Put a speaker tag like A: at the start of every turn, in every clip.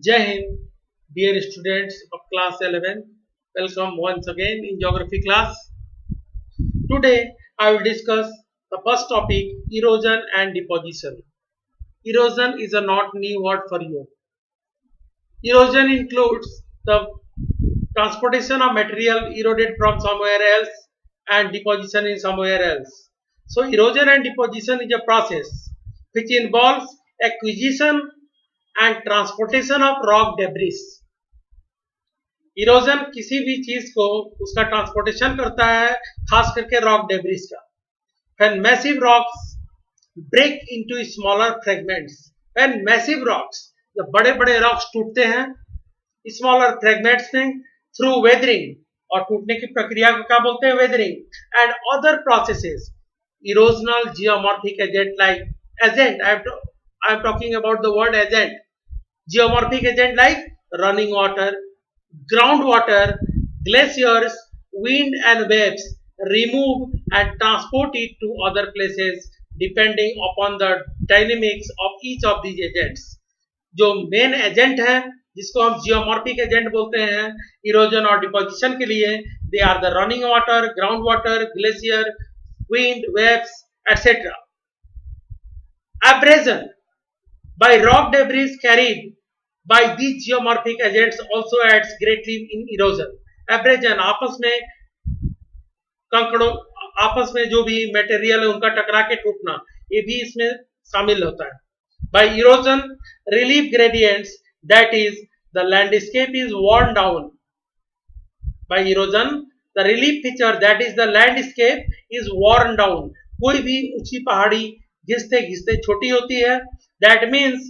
A: Jai Hind, dear students of class 11. Welcome once again in geography class. Today I will discuss the first topic, erosion and deposition. Erosion is a not new word for you. Erosion includes the transportation of material eroded from somewhere else and deposition in somewhere else. So erosion and deposition is a process which involves acquisition and transportation of rock debris. Erosion किसी भी चीज को उसका transportation करता है, खास करके rock debris का. When massive rocks break into smaller fragments, when massive rocks, जब बड़े बड़े रॉक्स टूटते हैं स्मॉलर फ्रेगमेंट्स में थ्रू वेदरिंग, और टूटने की प्रक्रिया को क्या बोलते हैं, weathering and other processes, erosional geomorphic agent like agent, I am talking about the word agent, geomorphic agent like running water, groundwater, glaciers, wind and waves remove and transport it to other places depending upon the dynamics of each of these agents. जो main agent है जिसको हम geomorphic agent बोलते हैं erosion और deposition के लिए, they are the running water, ground water, glacier, wind, waves, etc. Abrasion by rock debris carried by these geomorphic agents also adds greatly in erosion. Abrasion आपस में कंकड़ों, आपस में जो भी मटेरियल है उनका टकरा के टूटना, ये भी इसमें शामिल होता है. By erosion, relief gradients, that is, the landscape is worn down. By erosion, the relief feature, that is, the landscape is worn down. कोई भी ऊंची पहाड़ी घिसते घिसते छोटी होती है. That means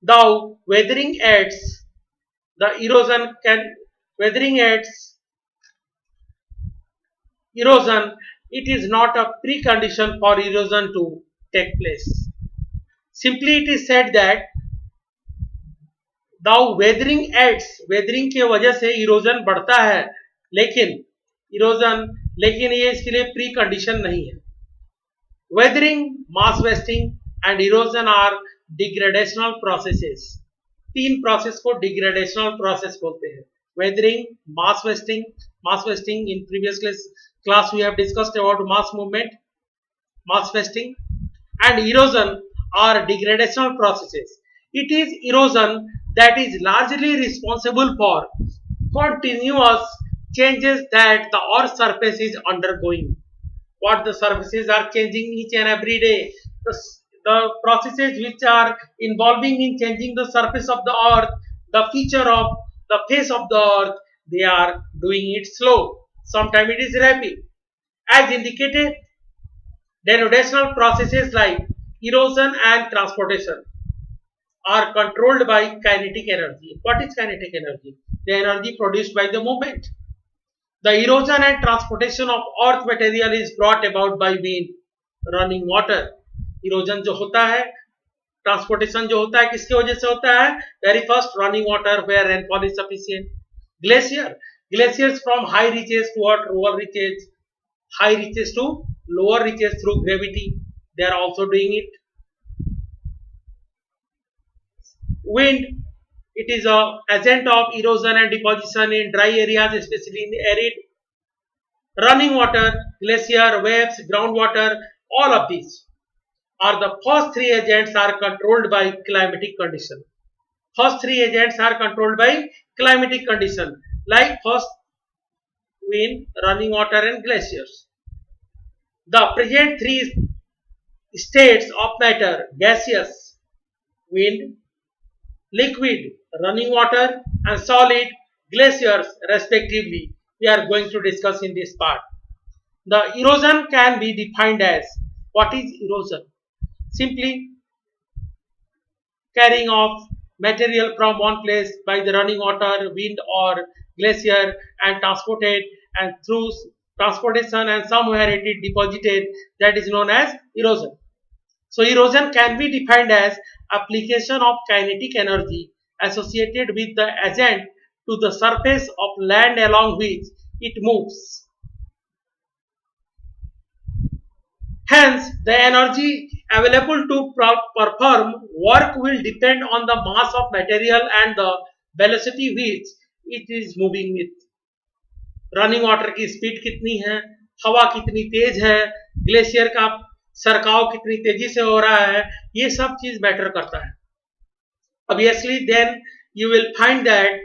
A: the weathering aids, the erosion can weathering aids erosion, it is not a precondition for erosion to take place. Simply it is said that the weathering aids, weathering की वजह से erosion बढ़ता है, लेकिन erosion, लेकिन ये इसके लिए प्री कंडीशन नहीं है. Weathering, mass wasting and erosion are degradational processes. तीन प्रोसेस को डिग्रेडेशनल प्रोसेस बोलते हैं. Weathering, mass wasting in previous class we have discussed about mass movement, mass wasting and erosion are degradational processes. It is erosion that is largely responsible for continuous changes that the earth surface is undergoing. What the surfaces are changing each and every day, the processes which are involving in changing the surface of the earth, the feature of the face of the earth, they are doing it slow, sometimes it is rapid. As indicated, denudational processes like erosion and transportation are controlled by kinetic energy. What is kinetic energy? The energy produced by the movement. The erosion and transportation of earth material is brought about by wind, running water. Erosion जो होता है, transportation जो होता है, किसकी वजह से होता है? Very first, running water where rainfall is sufficient. Glaciers from high reaches to lower reaches, high reaches to lower reaches through gravity, they are also doing it. Wind, it is a agent of erosion and deposition in dry areas, especially in arid. Running water, glacier, waves, groundwater, all of these are the first three agents are controlled by climatic condition. First three agents are controlled by climatic condition, like first wind, running water and glaciers. The present three states of matter, gaseous, wind, liquid, running water and solid, glaciers respectively, we are going to discuss in this part. The erosion can be defined as, what is erosion? Simply carrying off material from one place by the running water, wind or glacier and transported, and through transportation and somewhere it is deposited, that is known as erosion. So erosion can be defined as application of kinetic energy associated with the agent to the surface of land along which it moves. Hence, the energy available to perform work will depend on the mass of material and the velocity which it is moving with. Running water की speed कितनी है, हवा कितनी तेज है, glacier का सरकाव कितनी तेजी से हो रहा है, ये सब चीज मैटर करता है. Obviously, then you will find that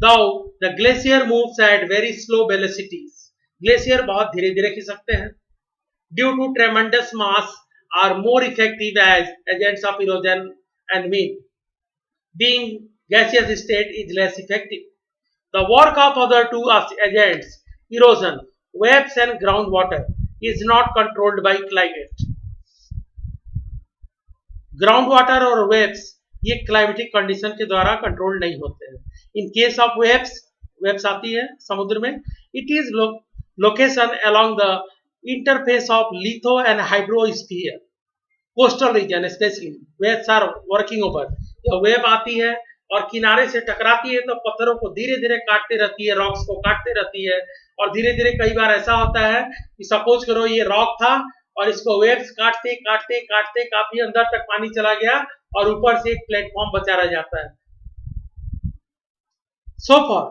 A: though the glacier moves at very slow velocities, glacier बहुत धीरे धीरे खिसकते हैं. Due to tremendous mass are more effective as agents of erosion and wind. Being gaseous state is less effective. The work of other two agents, erosion, waves and groundwater, is not controlled by climate. Ground water और waves ये climatic condition के द्वारा control नहीं होते हैं. In case of waves, waves आती है समुद्र में, it is location along the interface of litho and hydrosphere coastal region specially waves are working over. जब वेव आती है और किनारे से टकराती है तो पत्थरों को धीरे धीरे काटते रहती है, रॉक्स को काटते रहती है, और धीरे धीरे कई बार ऐसा होता है कि सपोज करो ये रॉक था और इसको वेव्स काटते काटते काटते काफी अंदर तक पानी चला गया और ऊपर से एक प्लेटफॉर्म बचा रह जाता है. So far,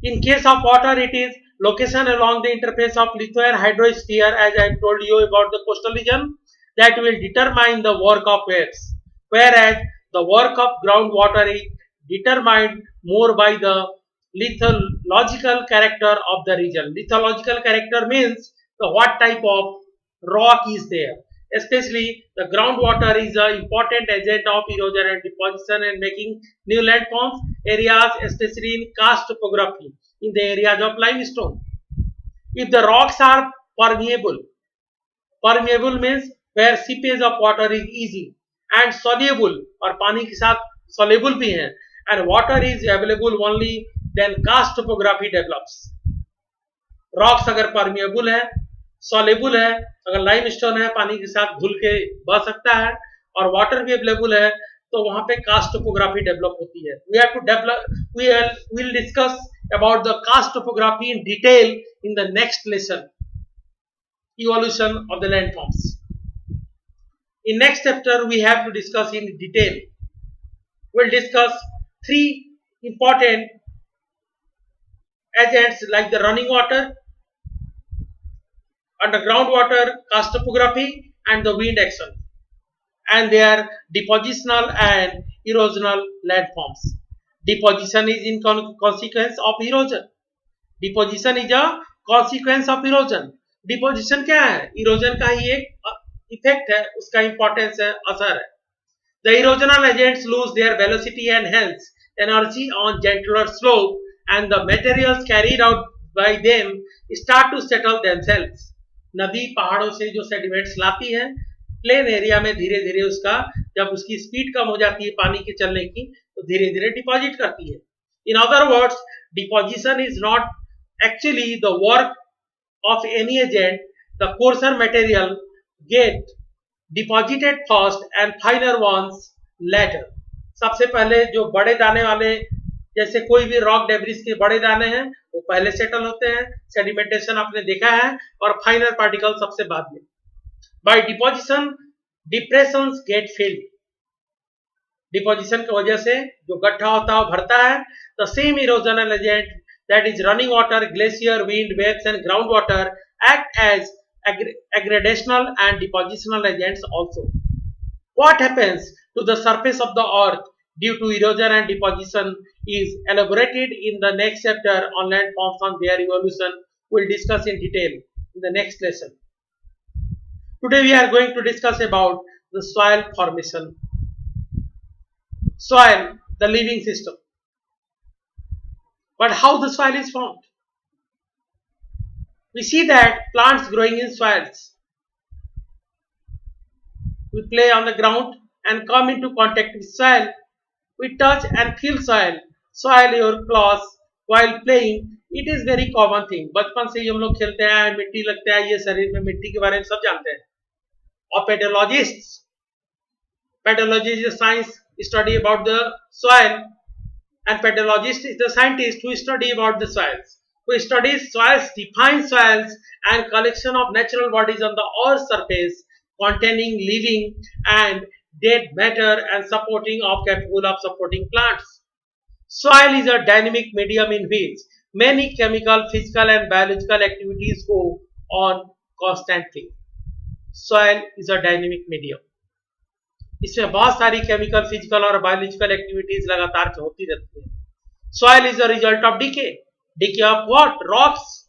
A: in case of water, it is location along the interface of litho and hydrosphere, as I told you about the coastal region, that will determine the work of waves, whereas the work of groundwater is determined more by the lithological character of the region. Lithological character means the what type of rock is there. Especially the groundwater is an important agent of erosion and deposition and making new landforms areas, especially in karst topography in the areas of limestone. If the rocks are permeable, permeable means where seepage of water is easy, and soluble और पानी के साथ soluble भी हैं, and water is available only then karst topography develops. Rocks अगर permeable है, soluble है, अगर लाइमस्टोन है पानी के साथ घुल के बह सकता है, और वाटर भी अवेलेबल है, तो वहां पे कास्ट टोपोग्राफी डेवलप होती है. We have to develop, we will discuss about the karst topography in detail in the next lesson, evolution of the landforms. In next chapter we have to discuss in detail. We'll discuss three important agents like the running water, underground water, karst topography, and the wind action, and their depositional and erosional landforms. Deposition is in consequence of erosion. Deposition is a consequence of erosion. Deposition क्या है? Erosion का ही एक effect है, उसका importance है, असर है. The erosional agents lose their velocity and hence energy on gentler slope, and the materials carried out by them start to settle themselves. नदी पहाड़ों से जो सेडिमेंट्स लाती है प्लेन एरिया में, धीरे धीरे उसका जब उसकी स्पीड कम हो जाती है पानी के चलने की, तो धीरे धीरे डिपॉजिट करती है. In other words, deposition is not actually the work of any agent. The coarser material get deposited first and finer ones later. सबसे पहले जो बड़े दाने वाले, जैसे कोई भी रॉक डेब्रिस के बड़े दाने हैं, वो पहले सेटल होते हैं, सेडिमेंटेशन आपने देखा है, और फाइनर पार्टिकल सबसे बाद में. By deposition, depressions get filled. Deposition की वजह से जो गड्ढा होता है वो भरता है. The same erosional agent, that is running water, glacier, wind, waves and groundwater, act as aggradational and depositional agents also. What happens to the surface of the earth due to erosion and deposition is elaborated in the next chapter on landforms and their evolution. We'll discuss in detail in the next lesson. Today we are going to discuss about the soil formation. Soil, the living system. But how the soil is formed? We see that plants growing in soils. We play on the ground and come into contact with soil. We touch and feel soil. Soil your claws while playing. It is very common thing. बचपन से ही हम लोग खेलते हैं, मिट्टी लगता है, ये शरीर में मिट्टी के बारे में सब जानते हैं. और पेडोलॉजिस्ट, pedology is a science study about the soil, and pedologist is the scientist who study about the soils. who studies soils, defines soils and collection of natural bodies on the earth's surface containing living and dead matter and supporting of capable of supporting plants. Soil is a dynamic medium in which many chemical, physical and biological activities go on constantly. Soil is a dynamic medium. इसमें बहुत सारी chemical, physical और biological activities लगातार होती रहती है. Soil is a result of decay. Decay of what? Rocks.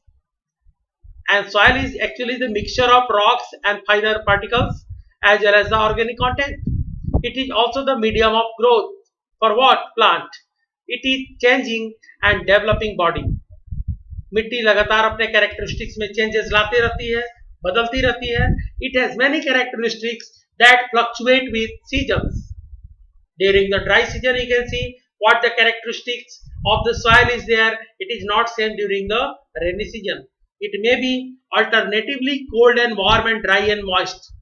A: And soil is actually the mixture of rocks and finer particles as well as the organic content. It is also the medium of growth for what? Plant. It is changing and developing body. मिट्टी लगातार अपने characteristics में changes लाते रहती है, बदलती रहती है. It has many characteristics that fluctuate with seasons. During the dry season, you can see what the characteristics of the soil is there. It is not same during the rainy season. It may be alternatively cold and warm and dry and moist.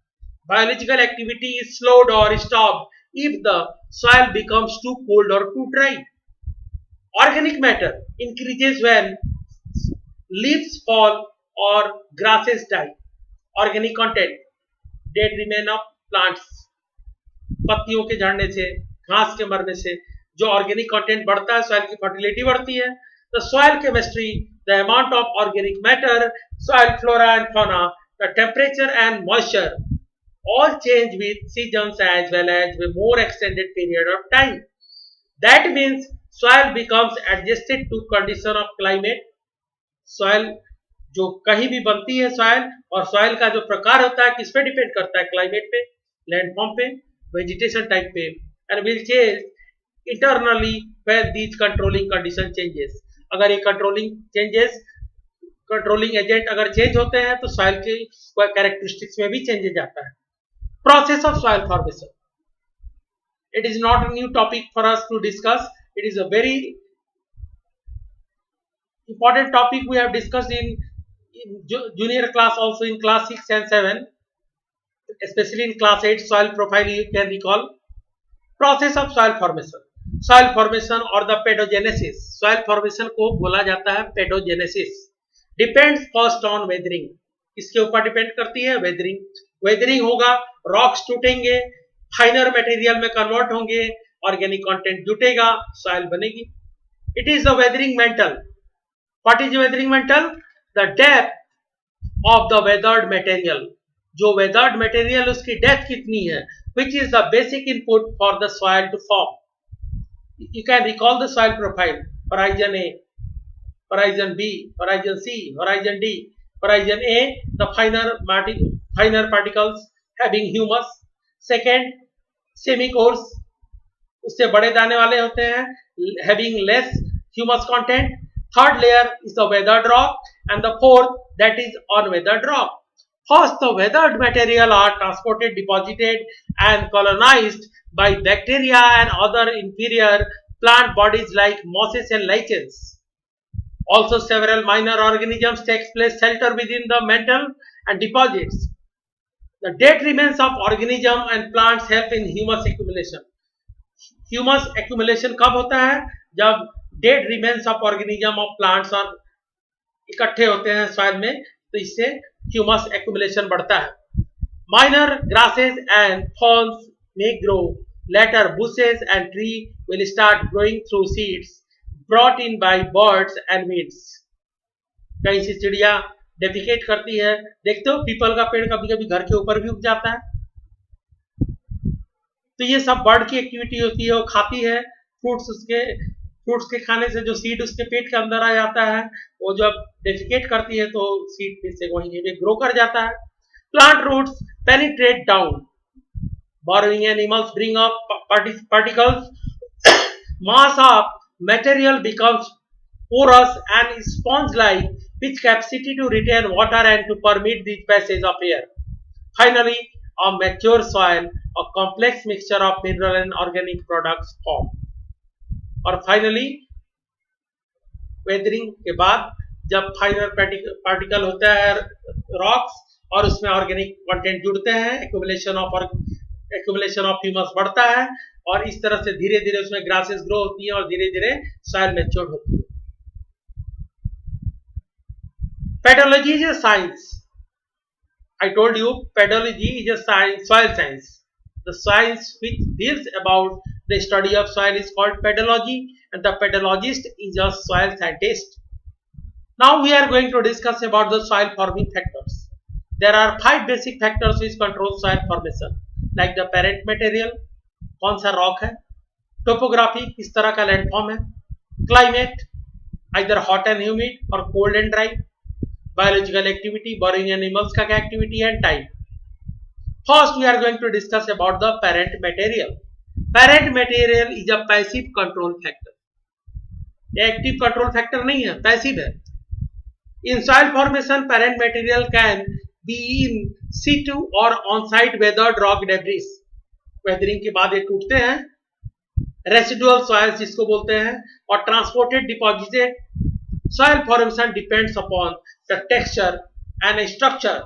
A: Biological activity is slowed or stopped if the soil becomes too cold or too dry. Organic matter increases when leaves fall or grasses die. Organic content, dead remain of plants, पत्तियों के झड़ने से, घास के मरने से जो organic content बढ़ता है, सॉइल की फर्टिलिटी बढ़ती है. The soil chemistry, the amount of organic matter, soil flora and fauna, the temperature and moisture all change with seasons as well as with more extended period of time. That means soil becomes adjusted to condition of climate. Soil जो कहीं भी बनती है soil, और soil का जो प्रकार होता है किस पे डिपेंड करता है? क्लाइमेट पे, लैंडफॉर्म पे, वेजिटेशन टाइप पे, and will change internally when these controlling condition changes. अगर ये कंट्रोलिंग एजेंट अगर चेंज होते हैं तो soil के कैरेक्टरिस्टिक्स में भी चेंजेस आता है. Process of soil formation. It is not a new topic for us to discuss. It is a very important topic we have discussed in junior class, also in class 6 and 7, especially in class 8 soil profile you can recall. Process of soil formation. Soil formation or the pedogenesis. Soil formation को बोला जाता है pedogenesis. Depends first on weathering. इसके ऊपर depend करती है weathering. Weathering होगा, rocks टूटेंगे, फाइनर मटेरियल में कन्वर्ट होंगे, ऑर्गेनिक कंटेंट जुटेगा, सॉइल बनेगी. It is the weathering mantle. What is weathering mantle? The depth of the weathered material. जो वेदर्ड मटेरियल उसकी डेप्थ कितनी है, which is the basic input for the soil to form. You can recall the soil profile. Horizon A, horizon B, horizon C, horizon D. Horizon A, the finer particles having humus. Second, semi-coarse, उससे बड़े दाने वाले होते हैं, having less humus content. Third layer is the weathered rock, and the fourth that is unweathered rock. First, the weathered material are transported, deposited, and colonized by bacteria and other inferior plant bodies like mosses and lichens. Also, several minor organisms takes place shelter within the mantle and deposits. The dead remains of organism and plants help in humus accumulation. Humus accumulation कब होता है? जब dead remains of organism of plants और इकट्ठे होते हैं soil में, तो इससे humus accumulation बढ़ता है. Minor grasses and ferns may grow. Later, bushes and tree will start growing through seeds brought in by birds and weeds. कहीं से चिड़िया डेफिकेट करती है, देखते हो पीपल का पेड़ कभी कभी घर के ऊपर भी उग जाता है. तो ये सब बर्ड की एक्टिविटी होती है. वो खाती है फ्रूट्स के खाने से जो सीड उसके पेट के अंदर आ जाता है, वो जब डेफिकेट करती है तो सीड में से वहीं पे ग्रो कर जाता है. Plant roots penetrate down. Burrowing animals bring up particles. Mass of material becomes porous and sponge-like with capacity to retain water and to permit the passage of air. Finally, a mature soil, a complex mixture of mineral and organic products form. और finally, weathering के बाद जब फाइनर particle होता है rocks और उसमें organic content जुड़ते हैं, एक्यूमुलेशन ऑफ ह्यूमस बढ़ता है, और इस तरह से धीरे धीरे उसमें ग्रासेस ग्रो होती है और धीरे धीरे सॉइल मैच्योर होती है. Pedology is a science. I told you pedology is a science, soil science. The science which deals about the study of soil is called pedology, and the pedologist is a soil scientist. Now we are going to discuss about the soil forming factors. There are 5 basic factors which control soil formation, like the parent material, कौन सा rock है, topography किस तरह का landform है, climate either hot and humid or cold and dry, biological activity, burrowing animals का क्या activity and time. First we are going to discuss about the parent material. Parent material is a passive control factor. Active control factor नहीं है, passive है. In soil formation, parent material can be in situ or on-site weathered rock debris. Weathering के बाद ये टूटते हैं, residual soil जिसको बोलते हैं, और transported deposited. Soil formation depends upon the texture and structure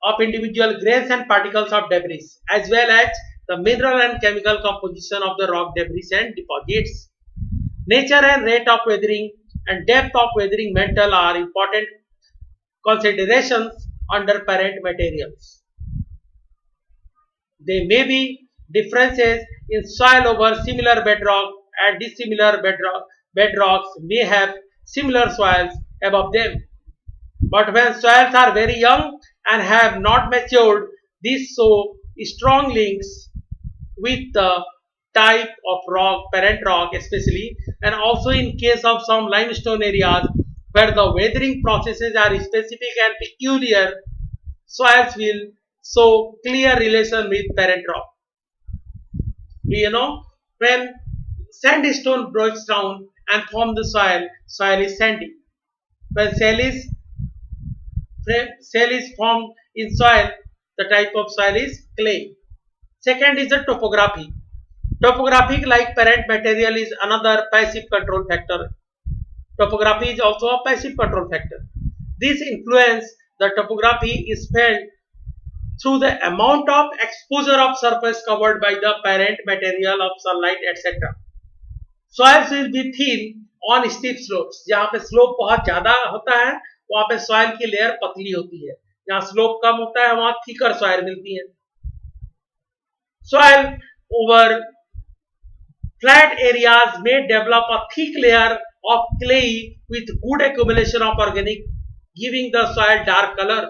A: of individual grains and particles of debris, as well as the mineral and chemical composition of the rock debris and deposits. Nature and rate of weathering and depth of weathering mantle are important considerations under parent materials. There may be differences in soil over similar bedrock, and dissimilar bedrocks may have similar soils above them. But when soils are very young and have not matured, these show strong links with the type of rock, parent rock especially, and also in case of some limestone areas where the weathering processes are specific and peculiar, soils will show clear relation with parent rock. You know, when sandstone breaks down and form the soil, soil is sandy. When shale is formed in soil, the type of soil is clay. Second is the topography. Topographic, like parent material, is another passive control factor. Topography is also a passive control factor. This influence the topography is felt through the amount of exposure of surface covered by the parent material of sunlight, etc. Soils will be thin on steep slopes. जहाँ पे slope बहुत ज्यादा होता है वहाँ पे soil की layer पतली होती है. जहाँ स्लोप कम होता है वहाँ थिकर सॉइल मिलती है. Soil over flat areas may develop a thick layer of clay with good accumulation of organic, giving the soil dark color.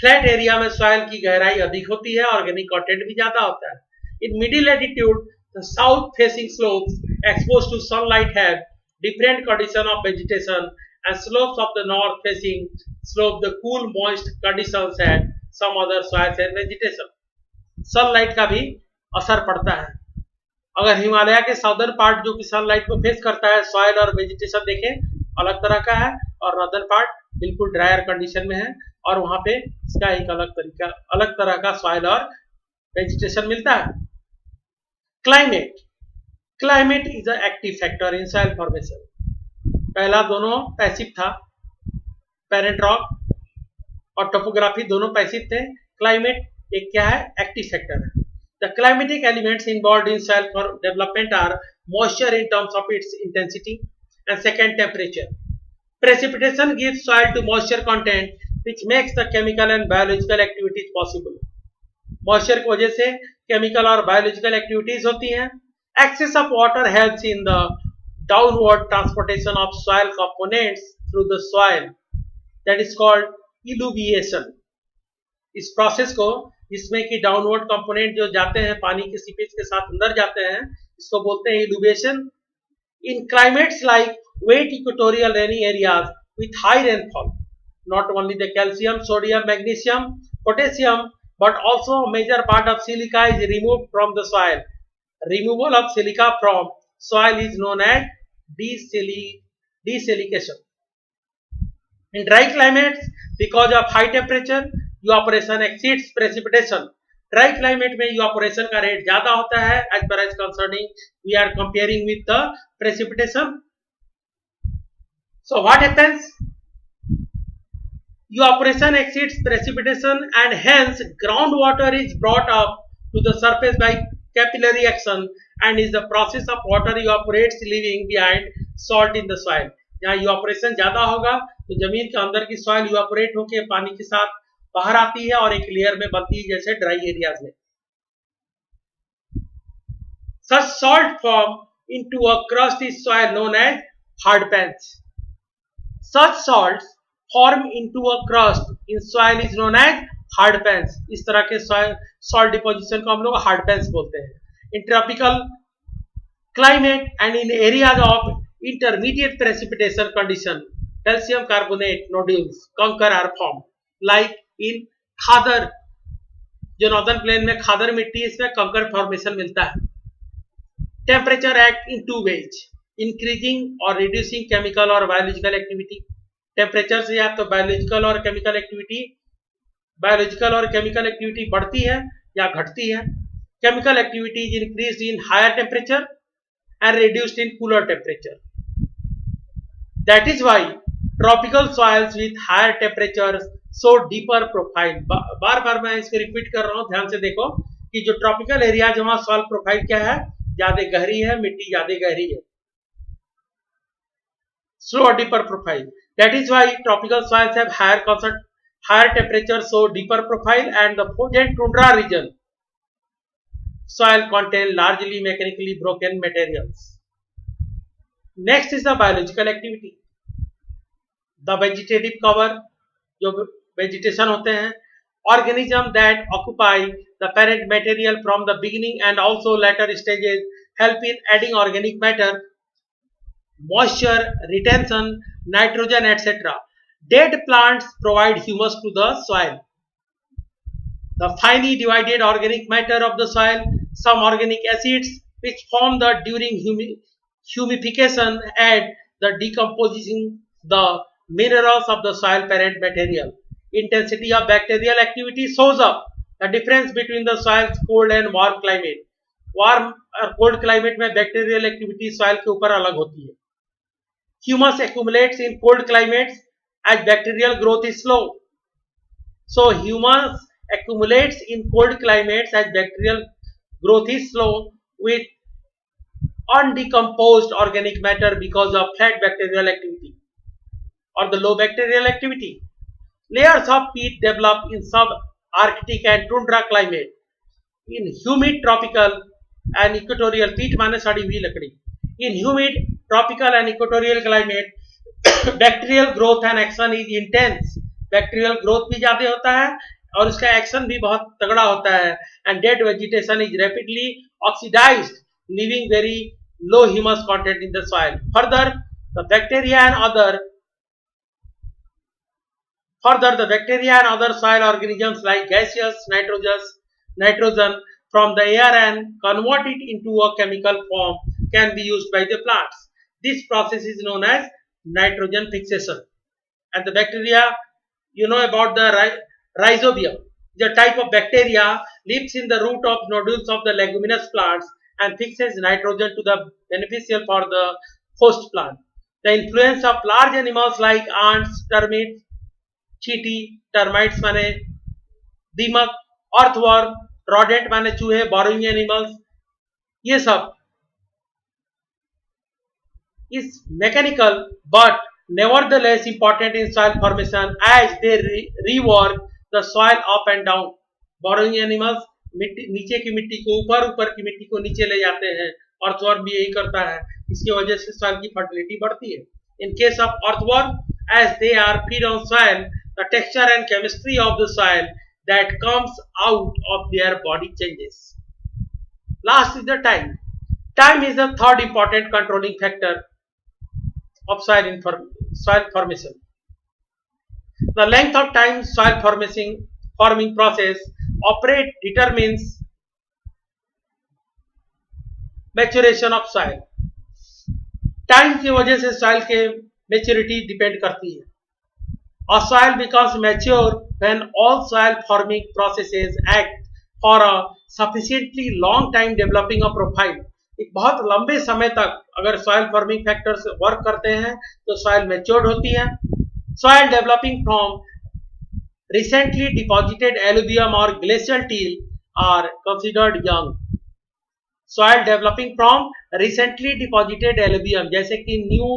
A: Flat area में सॉइल की गहराई अधिक होती है, ऑर्गेनिक कंटेंट भी ज्यादा होता है. In middle attitude the south facing slopes exposed to sunlight have different condition of vegetation and slopes of the north facing slope the cool moist conditions and some other soils and vegetation. Sunlight का भी असर पड़ता है. अगर हिमालय के southern part जो कि sunlight को फेस करता है, सॉइल और वेजिटेशन देखें अलग तरह का है, और नॉर्दर्न पार्ट बिल्कुल ड्रायर कंडीशन में है और वहां पे इसका एक अलग तरह का सॉइल और वेजिटेशन मिलता है. Climate is a active factor in soil formation. पहला दोनों पैसिव था, पेरेंट रॉक और टोपोग्राफी दोनों पैसिव थे. क्लाइमेट एक क्या है, एक्टिव फैक्टर है. The climatic elements involved in soil for development are moisture in terms of its intensity and second temperature. Precipitation gives soil to moisture content which makes the chemical and biological activities possible. Moisture की वजह से chemical और biological activities होती हैं. Excess of water helps in the downward transportation of soil components through the soil. That is called eluviation. इस process को, जिसमें कि डाउनवर्ड कंपोनेंट जो जाते हैं पानी के सीपेज के साथ अंदर जाते हैं, इसको बोलते हैं eluviation. In climates like wet equatorial rainy areas with high rainfall, not only the calcium, sodium, magnesium, potassium, but also major part of silica is removed from the soil. Removal of silica from soil is known as desilication. In dry climates, because of high temperature, evaporation exceeds precipitation. Dry climate में evaporation का rate ज्यादा होता है as per as concerning we are comparing with the precipitation. So what happens, evaporation exceeds precipitation and hence groundwater is brought up to the surface by capillary action and is the process of water evaporates leaving behind salt in the soil. जहाँ evaporation ज्यादा होगा तो जमीन के अंदर की soil evaporate होकर पानी के साथ बाहर आती है और एक लेयर में बनती है, जैसे ड्राई एरियाज में. Such salt form into a crusty soil known as hard pans. Such salts form into a crust in soil is known as hard pans. इस तरह के salt deposition को हम लोग hard pans बोलते हैं. In tropical climate and in areas of intermediate precipitation condition, calcium carbonate nodules कंकर are formed. Like in खादर, जो नॉर्दर्न प्लेन में खादर मिट्टी, इसमें कंकर फॉर्मेशन मिलता है. Temperature act in two ways, increasing or reducing chemical or biological activity. Temperature से या तो बायोलॉजिकल और केमिकल एक्टिविटी बढ़ती है या घटती है. Chemical activity is increased in higher temperature and reduced in cooler temperature. That is why tropical soils with higher temperature so deeper profile. बार बार मैं इसको रिपीट कर रहा हूं, ध्यान से देखो कि जो ट्रॉपिकल एरिया है वहां सॉइल प्रोफाइल क्या है, ज्यादा गहरी है, मिट्टी ज्यादा गहरी है. Slow deeper profile. That is why tropical soils have higher temperature, so deeper profile, and the frozen tundra region soil contain largely mechanically broken materials. Next is the biological activity. The vegetative cover, जो vegetation होते हैं, organism that occupy the parent material from the beginning and also later stages help in adding organic matter, moisture retention, nitrogen, etc. Dead plants provide humus to the soil. The finely divided organic matter of the soil, some organic acids which form during humification aid the decomposing the minerals of the soil parent material. Intensity of bacterial activity shows up the difference between the soil's cold and warm climate. Warm और cold climate में bacterial activity soil के ऊपर अलग होती है. Humus accumulates in cold climates as bacterial growth is slow. So humus accumulates in cold climates as bacterial growth is slow with undecomposed organic matter because of flat bacterial activity or the low bacterial activity. Layers of peat develop in sub-Arctic and tundra climate. In humid tropical and equatorial, peat माने सड़ी हुई लकड़ी. In humid tropical and equatorial climate, bacterial growth and action is intense. Bacterial growth भी ज्यादा होता है और उसका action भी बहुत तगड़ा होता है. And dead vegetation is rapidly oxidized, leaving very low humus content in the soil. Further, the bacteria and other soil organisms like gaseous nitrogen from the air and convert it into a chemical form can be used by the plants. This process is known as nitrogen fixation. And the bacteria, you know about the rhizobium. The type of bacteria lives in the root of nodules of the leguminous plants and fixes nitrogen to the beneficial for the host plant. The influence of large animals like ants, termites, चीटी, termites माने दीमक, earthworm, rodent माने चूहे, burrowing animals, ये सब is mechanical but nevertheless important in soil formation as they rework the soil up and down. Burrowing animals नीचे की मिट्टी को ऊपर, ऊपर की मिट्टी को नीचे ले जाते हैं. earthworm भी यही करता है. इसकी वजह से soil की fertility बढ़ती है. In case of earthworm, as they are feed on soil, the texture and chemistry of the soil that comes out of their body changes. Last is the time. Time is the third important controlling factor of soil formation. The length of time soil forming process operate determines maturation of soil. Time की वजह से soil के maturity depend करती है. A soil becomes mature when all soil forming processes act for a sufficiently long time developing a profile. एक बहुत लंबे समय तक अगर सॉइल फॉर्मिंग फैक्टर्स वर्क करते हैं तो सॉइल मैच्योर्ड होती है. Soil developing from recently deposited alluvium और glacial till are considered young. soil developing from recently deposited alluvium, जैसे कि new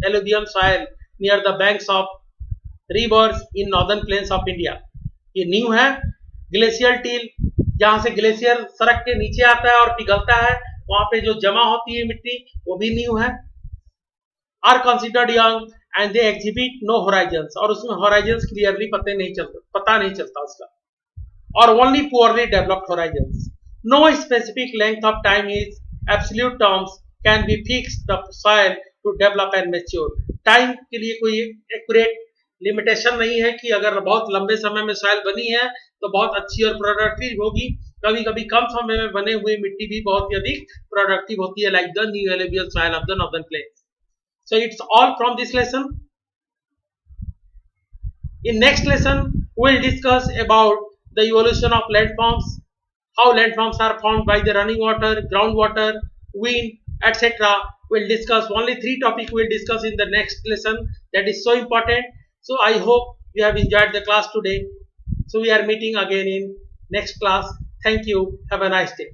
A: alluvium soil near the banks of rivers in northern plains of India. ये new है. Glacial till, जहां से glacier सड़क के नीचे आता है और पिघलता है, वहां पे जो जमा होती है मिट्टी, वो भी न्यू है. Are considered young and they exhibit no horizons, और उसमें होराइजन्स क्लियरली पता नहीं चलता उसका, or only poorly developed horizons. No specific length of time is absolute terms can be fixed the soil to develop and mature. Time के लिए कोई accurate limitation नहीं है कि अगर बहुत लंबे समय में सॉइल बनी है तो बहुत अच्छी और प्रोडक्टिव होगी. कभी कभी कम समय में बने हुए मिट्टी भी बहुत ही अधिक प्रोडक्टिव होती है, like the new alluvial soil of the northern plains. So it's all from this lesson. In next lesson, we'll discuss about the evolution of landforms, how landforms are formed by the running water, groundwater, wind, etc. We'll discuss only 3 topics. We'll discuss in the next lesson. That is so important. So I hope you have enjoyed the class today. So we are meeting again in next class. Thank you. Have a nice day.